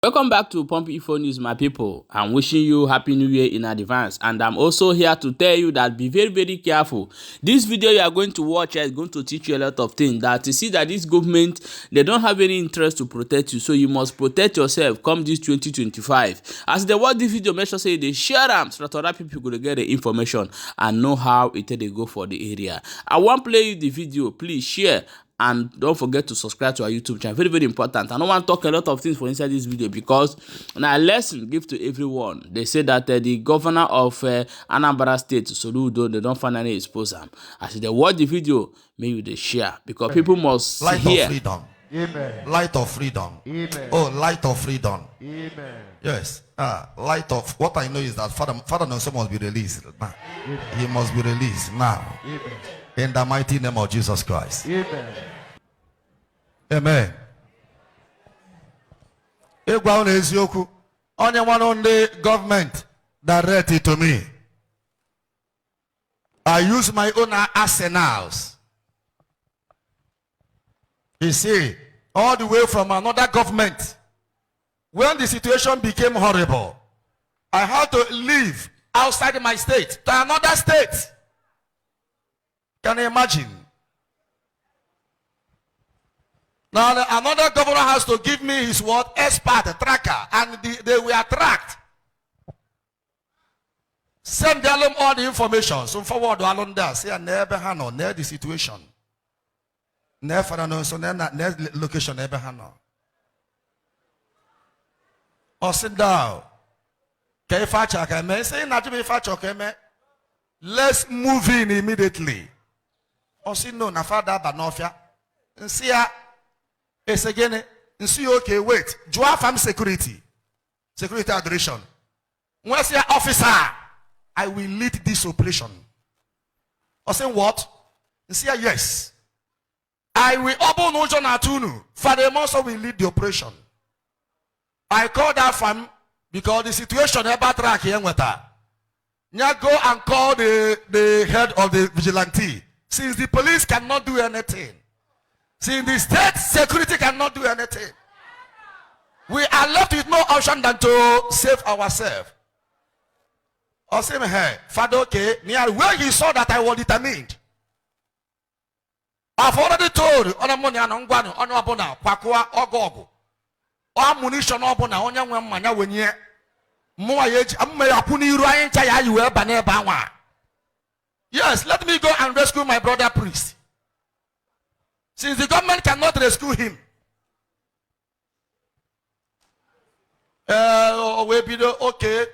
Welcome back to Pump Info News, my people. I'm wishing you Happy New Year in advance, and I'm also here to tell you that be very careful. This video you are going to watch is going to teach you a lot of things. That you see that this government, they don't have any interest to protect you, so you must protect yourself come this 2025. As they watch this video, make sure say they share them so that other people could get the information and know how they go for the area. I won't play you the video. Please share. And don't forget to subscribe to our YouTube channel. Very important. I don't want to talk a lot of things for inside this video because now a lesson give to everyone. They say that the governor of Anambra State, Soludo, they don't finally expose them. As they watch the video, maybe they share because people must light hear. Of freedom. Amen. Light of freedom. Amen. Oh, light of freedom. Amen. Yes. Light of what I know is that Father Nelson must be released now. He must be released now. Amen. In the mighty name of Jesus Christ. Amen. Amen. Only one on the government directed to me. I use my own arsenals. You see, all the way from another government. When the situation became horrible, I had to leave outside my state to another state. Can you imagine? Now another governor has to give me his what? Expert tracker, and they were tracked. Send them all the information. So forward along there. Say I never handle near the situation. Never know so near location never handle. Or sit down. Can you fetch a man? Say not to be fetch a man. Let's move in immediately. Or see no na father banofia. And see it's again. And see okay wait. Joa fam security adoration. When say officer, I will lead this operation. Or say what? And see yes. I will open no John Atunu. Father Monso will lead the operation. I call that fam because the situation about track here with her. Now go and call the head of the vigilante. Since the police cannot do anything. Since the state security cannot do anything. We are left with no option than to save ourselves. Or say, hey, Father, okay, near where he saw that I was determined. I've already told on a money and on Abona, Pakua, or Gogo. Or munition Abona, on young man, when ye more age, I may have put you right into you were Banebawa. Yes, let me go and rescue my brother priest. Since the government cannot rescue him. Okay.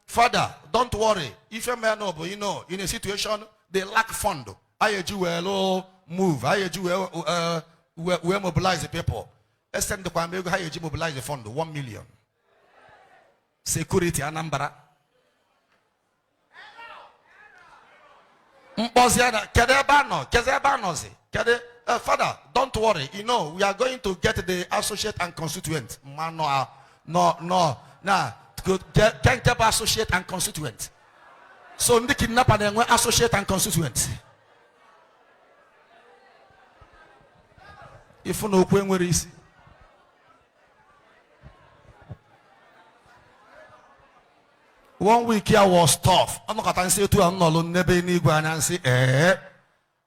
Father, don't worry. If a man but you know, in a situation they lack fund. I do well move. I do we mobilize the people. Send the Kwame, how you mobilize the fund 1 million. Security Anambra. Father, don't worry. You know, we are going to get the associate and constituent. No. Can't get associate and constituent. So, the kidnapper then were associate and constituent. If you know where is. One week here was tough. I'm not going to say to I'm not alone.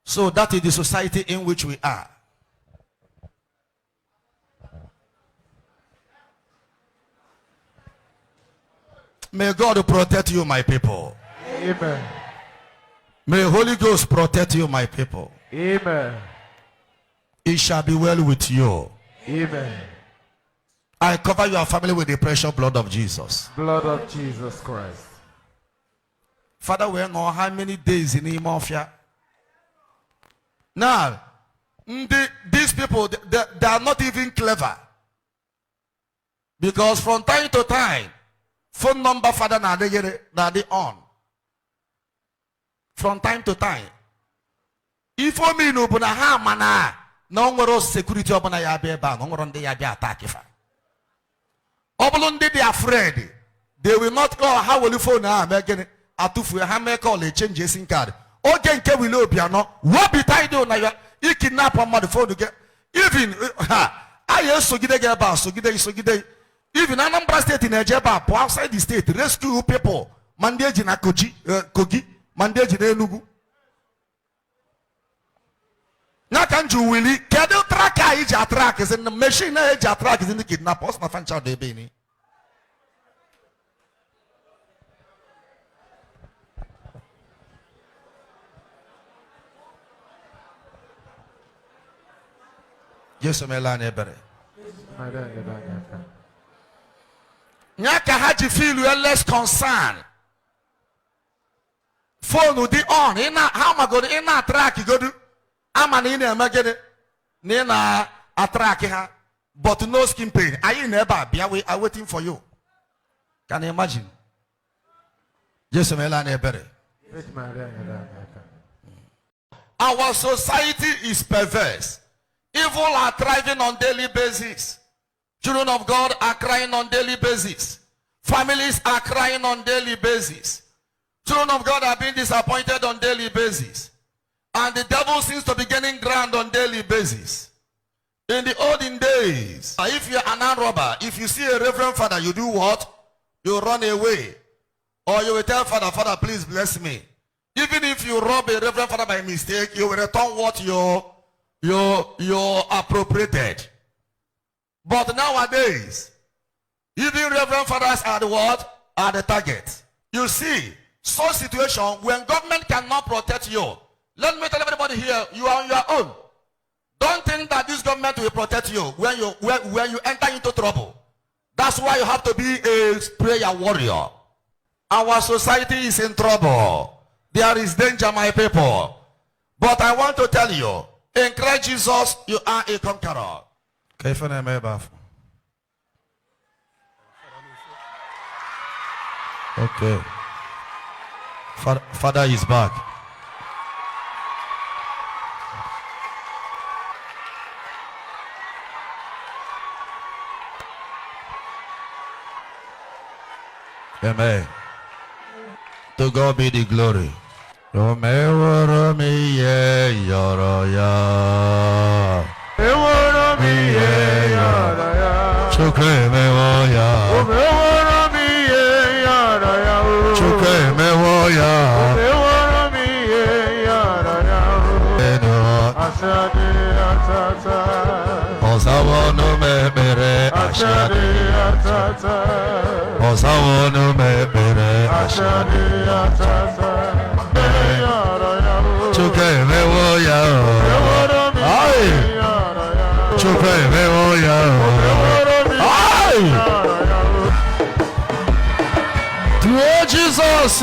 So that is the society in which we are. May God protect you, my people. Amen. May Holy Ghost protect you, my people. Amen. It shall be well with you. Amen. I cover your family with the precious blood of Jesus. Blood of Jesus Christ. Father, we know how many days in Imofia. Now, these people, they are not even clever. Because from time to time, phone number Father na they on. From time to time. If we mean open a hamana, no more security open a yabe ban, no more on the yabe attack. Oblonde they are afraid. They will not go. How will you phone now? Again, atufu hammer call a change in card. Again, can we know piano? What be tied on? You kidnap on my phone to get even. I used to get a bar, so get Even Anambra State in Ejeba, outside the state, rescue people. Mandeji na Kogi, Mandeji na Enugu. Nakanju Willie, Kado Traka is a track is in the machine, age a track is in the kidnappers, my fan child de Beni. Yes, Melanie Berry. Nyaka Haji feel you are less concerned. Phone with the on, in how am I going in that track? You go to Amanina Magade, Nina a track her, but no skin pain. Are you never be away? I'm waiting for you. Can you imagine? Yes, Melanie Berry. Our society is perverse. Evil are thriving on daily basis. Children of God are crying on daily basis. Families are crying on daily basis. Children of God are being disappointed on daily basis. And the devil seems to be gaining ground on daily basis. In the olden days, if you're an armed robber, if you see a reverend father, you do what? You run away. Or you will tell father, Father, please bless me. Even if you rob a reverend father by mistake, you will return what you appropriated. But nowadays, even reverend fathers are the what? Are the target. You see, such situation when government cannot protect you. Let me tell everybody here, you are on your own. Don't think that this government will protect you when you enter into trouble. That's why you have to be a prayer warrior. Our society is in trouble. There is danger, my people. But I want to tell you, in Christ Jesus, you are a conqueror. Okay. Father is back. Amen. To God be the glory. Jesus,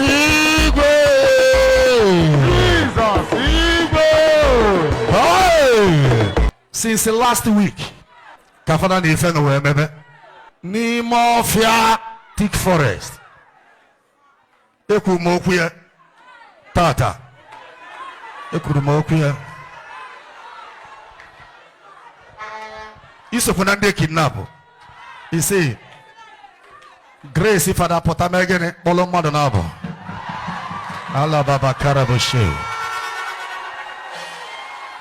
since last week, Kafana ni ife no maybe ni mafia thick forest. Eku mokuya tata. Eku mokuya. Iso kunande kidnap. You see, Grace if ada potamegene bolo madonabo. Allah baba karaboshe.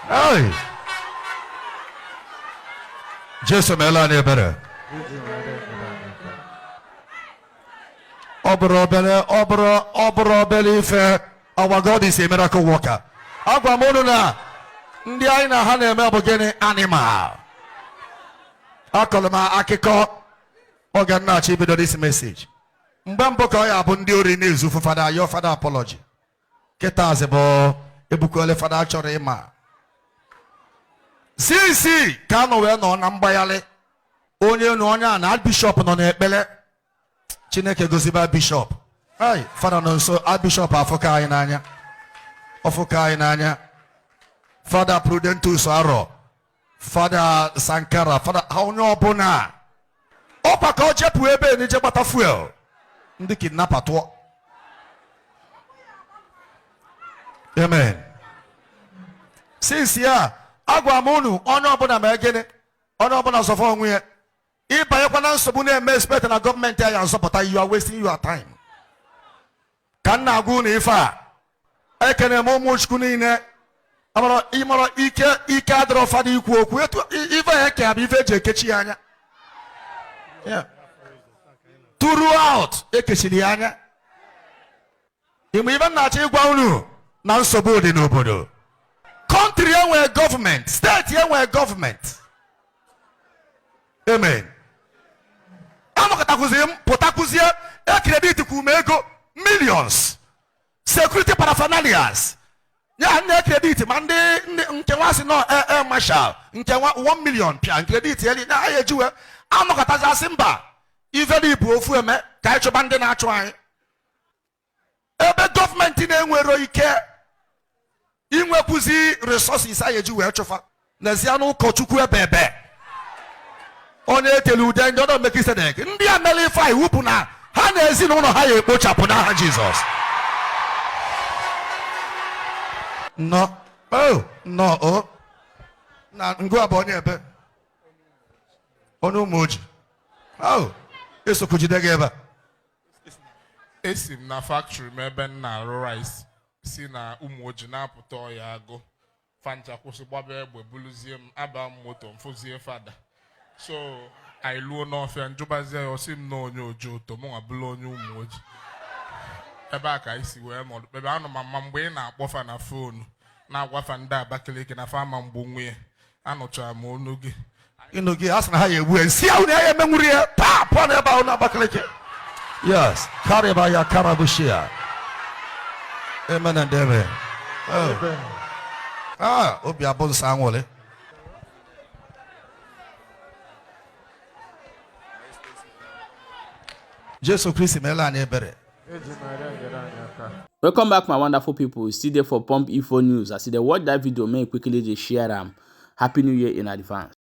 Hey. Jesus melane bere. Obro believe our God is a miracle worker. Agwa mono na ndi anyị na ha na-eme bụ gịnị animal. Akoloma akiko ogan na chi bido this message. Mgbe mbụ ka ya bụ ndị ori na-ezu fada your father apology. Keta azebo ebukwele fada chọrọ ịma. Si ka no we no na mgbayale. Onye no onye na bishop no na ekpele. Chineke goziba bishop. Ay, fada no so bishop afoka anyị n'anya. Ofoka anyị n'anya. Father Prudentus Aro. Father Sankara, Father onye ọbụna. Ọpa ka o jepu ebe ni je gbata fuel. Ndị kidnapper tụọ. Amen. Since ya agwa m unu onye ọbụla ma egene onye ọbụla sọfọ onwe ya ịbanyekwa na nsogbu na-eme expect na gọọmenti ya nzọpụta, you are wasting your time. Ka nna agwa unu ife a ekene m ụmụ chukwu niile amara ịmara ike adịrọ fada ikwu okwu etu ife ya ka bụ ife eji ekechi ya anya. throughout ekechiri anya. Even na chi gwa unu na nsogbu dị n'obodo. Country enwe government, state enwe government. Amen. Amokatakuzie potakuzie credit kumego millions. Security paraphernalias. Ya ne credit mande nkewa si no marshal nkewa 1 million pia credit eli na ayejuwe amokataza simba iveli ibu ofu eme ka echo bande na achu anyi. Ebe government na-enwero ike inwekwuzi resources ayejuwe echofa n'ezianu ụkọchukwu ebe onye etelu ude ndị ọdọ Mekisedek ndị amelifa iwu bụ na ha na ezinụlọ ha ya ekpochapụ n'aha Jizọs. No. Oh, no. Oh. Na ngwa abụ onye ebe. Onye ụmụoji. Oh. Esokwu jide gị ebe. Esi m na factory m ebe m na-arụ rice si na ụmụoji na-apụta ọya agụ fancha kwụsị gbaba egbe buluzie m aba m moto mfụzie fada. So anyị luo n'ọfịa njụbazie ya osi m na onye oji ụtọ mụ nwa bụrụ onye ụmụoji. Ebe a ka anyị si wee mọdụ ebe anụ ma mgbe ị na-akpọfa na fonu na-agwafa ndị Abakaliki na fama mgbu nwunye anụchara m onu gị. Ịnụ gị asị na ha ya egbu nsị ahụ na ya emenwuri ya taa pụọ n'ebe ahụ na Abakaliki. Yes, karịba ya karabushia. Amen and amen. Amen. Obi abụ nsọ anwụlị. Jesu Kristi meela anyị ebere. Welcome back, my wonderful people. Still there for Pump Info News. As you watch that video, may quickly share Happy New Year in advance.